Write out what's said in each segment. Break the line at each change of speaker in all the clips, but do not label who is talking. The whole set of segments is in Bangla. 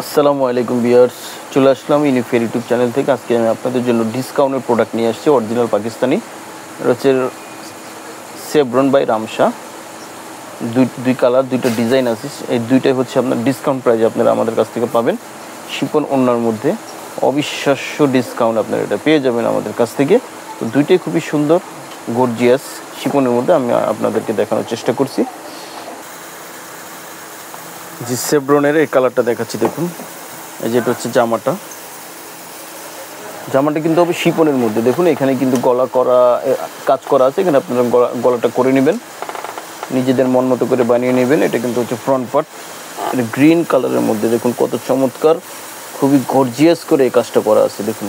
আসসালামু আলাইকুম ভিউয়ার্স, চলে আসলাম ইউনিফেয়ার ইউটিউব চ্যানেল থেকে। আজকে আমি আপনাদের জন্য ডিসকাউন্টের প্রোডাক্ট নিয়ে আসছি, অরিজিনাল পাকিস্তানি। এটা হচ্ছে সেভরন বাই রামসা। দুই কালার, দুইটা ডিজাইন আছে। এই দুইটাই হচ্ছে আপনার ডিসকাউন্ট প্রাইজে আপনারা আমাদের কাছ থেকে পাবেন। শিপন ওড়নার মধ্যে অবিশ্বাস্য ডিসকাউন্ট আপনারা এটা পেয়ে যাবেন আমাদের কাছ থেকে। তো দুইটাই খুবই সুন্দর, গর্জিয়াস শিপনের মধ্যে আমি আপনাদেরকে দেখানোর চেষ্টা করছি। যে সেভরনের এই কালারটা দেখাচ্ছি, দেখুন। এই যেটা হচ্ছে জামাটা কিন্তু হবে শিপনের মধ্যে। দেখুন এখানে কিন্তু গলা করা কাজ করা আছে। এখানে আপনারা গলাটা করে নেবেন, নিজেদের মন মতো করে বানিয়ে নেবেন। এটা কিন্তু হচ্ছে ফ্রন্ট পার্ট, এটা গ্রিন কালারের মধ্যে। দেখুন কত চমৎকার, খুবই গর্জিয়াস করে এই কাজটা করা আছে। দেখুন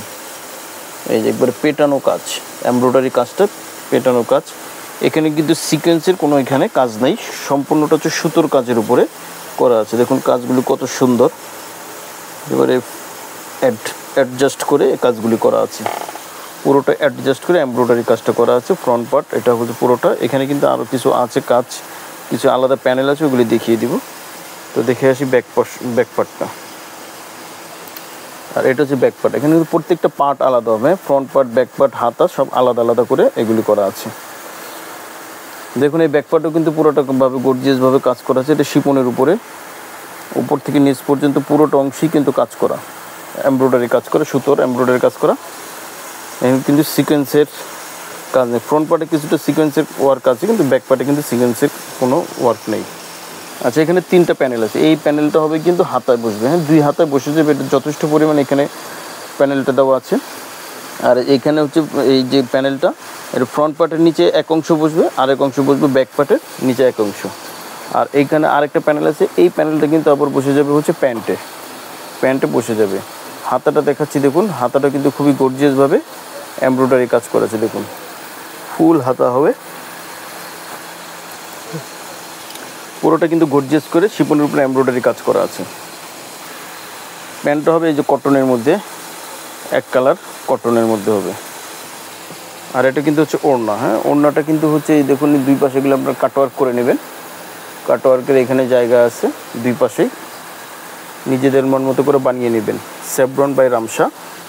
এই যে একবারে পেটানো কাজ, এমব্রয়ডারি কাজটা পেটানো কাজ। এখানে কিন্তু সিকোয়েন্সের কোনো এখানে কাজ নাই, সম্পূর্ণটা হচ্ছে সুতোর কাজের উপরে করা আছে। দেখুন কাজগুলি কত সুন্দর, এবারে অ্যাডজাস্ট করে কাজগুলি করা আছে। পুরোটা অ্যাডজাস্ট করে এমব্রয়ডারি কাজটা করা আছে। ফ্রন্ট পার্ট এটা হচ্ছে পুরোটা। এখানে কিন্তু আরও কিছু আছে কাজ, কিছু আলাদা প্যানেল আছে, ওগুলি দেখিয়ে দিব। তো দেখে আসি ব্যাক পার্টটা। আর এটা হচ্ছে ব্যাক পার্ট। এখানে কিন্তু প্রত্যেকটা পার্ট আলাদা হবে, ফ্রন্ট পার্ট, ব্যাক পার্ট, হাতা সব আলাদা আলাদা করে এগুলি করা আছে। দেখুন এই ব্যাক পার্টও কিন্তু পুরোটাভাবে গর্জিয়াসভাবে কাজ করা আছে। এটা শিপনের উপরে, উপর থেকে নিচ পর্যন্ত পুরোটা অংশই কিন্তু কাজ করা, এমব্রয়ডারি কাজ করা, সুতোর এমব্রয়ডারি কাজ করা। এখানে কিন্তু সিকোয়েন্সের কাজ নেই। ফ্রন্ট পার্টে কিছুটা সিকোয়েন্সের ওয়ার্ক আছে, কিন্তু ব্যাক পার্টে কিন্তু সিকোয়েন্সের কোনো ওয়ার্ক নেই। আচ্ছা, এখানে 3টা প্যানেল আছে। এই প্যানেলটা হবে কিন্তু হাতায় বসবে, হ্যাঁ 2 হাতায় বসে যাবে। এটা যথেষ্ট পরিমাণ এখানে প্যানেলটা দেওয়া আছে। আর এইখানে হচ্ছে এই যে প্যানেলটা, এটা ফ্রন্ট পার্টের নিচে এক অংশ বসবে, আরেক অংশ বসবে ব্যাক পার্টের নিচে এক অংশ। আর এইখানে আরেকটা প্যানেল আছে, এই প্যানেলটা কিন্তু আবার বসে যাবে হচ্ছে প্যান্টে বসে যাবে। হাতাটা দেখাচ্ছি, দেখুন হাতাটা কিন্তু খুবই গর্জিয়াসভাবে এমব্রয়ডারি কাজ করেছে। দেখুন ফুল হাতা হবে, পুরোটা কিন্তু গর্জিয়াস করে শিপনের উপরে এমব্রয়ডারি কাজ করা আছে। প্যান্টটা হবে এই যে কটনের মধ্যে, এক কালার কটনের মধ্যে হবে। আর এটা কিন্তু হচ্ছে ওড়না, হ্যাঁ ওড়নাটা কিন্তু হচ্ছে এই দেখুন দুই পাশে এগুলো আপনারা কাটওয়ার্ক করে নেবেন। কাটওয়ার্কের এখানে জায়গা আছে, দুই পাশেই নিজেদের মন মতো করে বানিয়ে নেবেন। সেভরন বাই রামসা,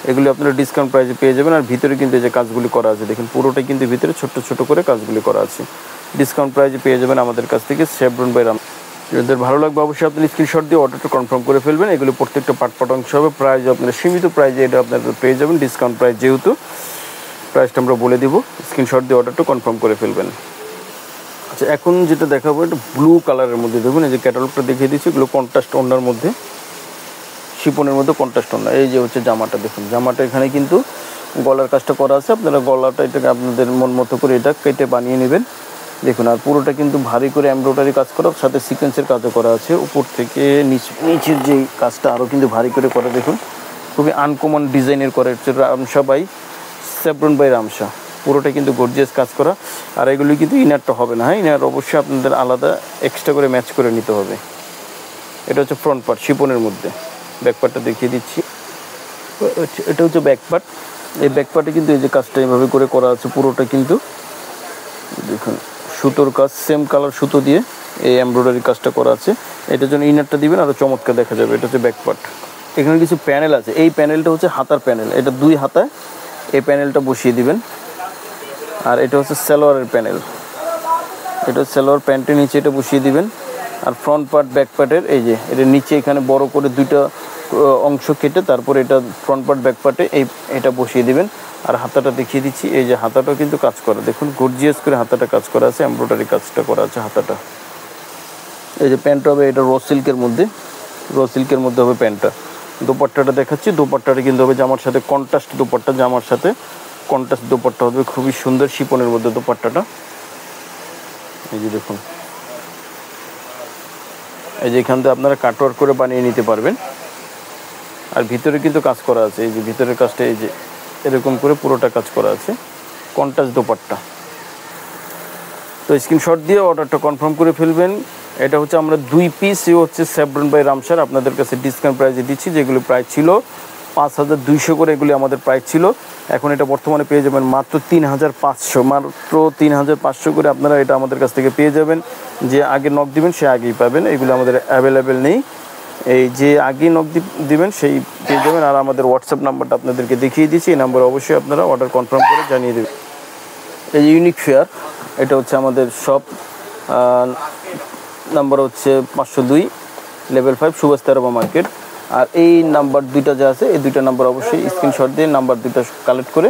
এগুলি আপনারা ডিসকাউন্ট প্রাইসে পেয়ে যাবেন। আর ভিতরে কিন্তু যে কাজগুলি করা আছে, দেখুন পুরোটাই কিন্তু ভিতরে ছোট্ট ছোট করে কাজগুলি করা আছে। ডিসকাউন্ট প্রাইসে পেয়ে যাবেন আমাদের কাছ থেকে সেভরন বাই রামসা। যাদের ভালো লাগবে অবশ্যই আপনি স্ক্রিনশট দিয়ে অর্ডারটা কনফার্ম করে ফেলবেন। এগুলো প্রত্যেকটা পাট অংশ হবে। প্রাইস আপনারা সীমিত প্রাইসে এটা আপনারা পেয়ে যাবেন, ডিসকাউন্ট প্রাইস যেহেতু। প্রাইসটা আমরা বলে দিব, স্ক্রিনশট দিয়ে অর্ডারটা কনফার্ম করে ফেলবেন। আচ্ছা, এখন যেটা দেখাবো এটা ব্লু কালারের মধ্যে। দেখুন এই যে ক্যাটালগটা দেখিয়ে দিচ্ছি, এগুলো কন্ট্রাস্ট ওড়নার মধ্যে, শিপনের মধ্যে কন্ট্রাস্ট ওড়না। এই যে হচ্ছে জামাটা, দেখুন জামাটা এখানে কিন্তু গলার কাজটা করা আছে। আপনারা গলাটা এটাকে আপনাদের মন মতো করে এটা কেটে বানিয়ে নেবেন। দেখুন আর পুরোটা কিন্তু ভারী করে এমব্রয়ডারি কাজ করা, সাথে সিকোয়েন্সের কাজও করা আছে। উপর থেকে নিচের যেই কাজটা আরও কিন্তু ভারী করে করা। দেখুন খুবই আনকমন ডিজাইনের করে হচ্ছে Ramsha by chevron by Ramsha. পুরোটা কিন্তু গর্জিয়াস কাজ করা। আর এগুলি কিন্তু ইনারটা হবে না, হ্যাঁ ইনার অবশ্যই আপনাদের আলাদা এক্সট্রা করে ম্যাচ করে নিতে হবে। এটা হচ্ছে ফ্রন্ট পার্ট শিপনের মধ্যে। ব্যাক পার্টটা দেখিয়ে দিচ্ছি, এটা হচ্ছে ব্যাক পার্ট। এই ব্যাক পার্টে কিন্তু এই যে কাজটা এইভাবে করে করা আছে, পুরোটা কিন্তু দেখুন সুতোর কাজ, সেম কালার সুতো দিয়ে এই এমব্রয়ডারি কাজটা করা আছে। এটার জন্য ইনারটা দিবেন আরও চমৎকার দেখা যাবে। এটা হচ্ছে ব্যাক পার্ট। এখানে কিছু প্যানেল আছে, এই প্যানেলটা হচ্ছে হাতার প্যানেল, এটা 2 হাতায় এই প্যানেলটা বসিয়ে দিবেন। আর এটা হচ্ছে সালোয়ারের প্যানেল, এটা সালোয়ার প্যান্টের নিচে এটা বসিয়ে দিবেন। আর ফ্রন্ট পার্ট ব্যাক পার্টের এই যে এটা নিচে এখানে বড় করে 2টা অংশ কেটে তারপরে এটা ফ্রন্ট পার্ট ব্যাক পার্টে এটা বসিয়ে দিবেন। আর হাতাটা দেখিয়ে দিচ্ছি, এই যে হাতাটাও কিন্তু কাজ করা, দেখুন গর্জিয়াস করে হাতাটা কাজ করা আছে, এমব্রয়ডারি কাজটা করা আছে হাতাটা। এই যে প্যান্টটা হবে এটা র সিল্কের মধ্যে হবে প্যান্টটা। দোপাট্টাটা দেখাচ্ছি, দোপাট্টাটা কিন্তু হবে জামার সাথে কন্ট্রাস্ট দোপাট্টা, জামার সাথে কন্ট্রাস্ট দোপাট্টা হবে, খুবই সুন্দর শিপনের মধ্যে দোপাট্টাটা। এই যে দেখুন, এই যে এখান থেকে আপনারা কাটওয়ার্ক করে বানিয়ে নিতে পারবেন। আর ভিতরে কিন্তু কাজ করা আছে, এই যে ভিতরের কাজটা এই যে এরকম করে পুরোটা কাজ করা আছে, কন্ট্রাস্ট দোপাট্টা। তো স্ক্রিনশট দিয়ে অর্ডারটা কনফার্ম করে ফেলবেন। এটা হচ্ছে আমরা 2 পিস হচ্ছে সেভরন বাই রামসার আপনাদের কাছে ডিসকাউন্ট প্রাইসে দিচ্ছি। যেগুলো প্রাইস ছিল 5200 করে, এগুলি আমাদের প্রাইস ছিল। এখন এটা বর্তমানে পেয়ে যাবেন মাত্র 3500, মাত্র 3500 করে আপনারা এটা আমাদের কাছ থেকে পেয়ে যাবেন। যে আগে নক দিবেন সে আগেই পাবেন, এগুলো আমাদের অ্যাভেলেবেল নেই। এই যে আগে নক দিবেন সেই পেয়ে যাবেন। আর আমাদের হোয়াটসঅ্যাপ নাম্বারটা আপনাদেরকে দেখিয়ে দিচ্ছি, এই নাম্বারে অবশ্যই আপনারা অর্ডার কনফার্ম করে জানিয়ে দেবেন। এই ইউনিক ফেয়ার, এটা হচ্ছে আমাদের শপ নাম্বার হচ্ছে 502 লেভেল 5 সুভাষ তেরোবা মার্কেট। আর এই নাম্বার দুইটা যা আছে এই দুইটা নাম্বার অবশ্যই স্ক্রিনশট দিয়ে নাম্বার দুইটা কালেক্ট করে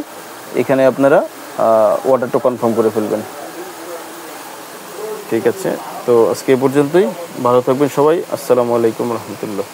এখানে আপনারা অর্ডারটা কনফার্ম করে ফেলবেন। ঠিক আছে, তো আজকে এই পর্যন্তই। ভালো থাকবেন সবাই। আসসালামু আলাইকুম রহমতুল্লাহ।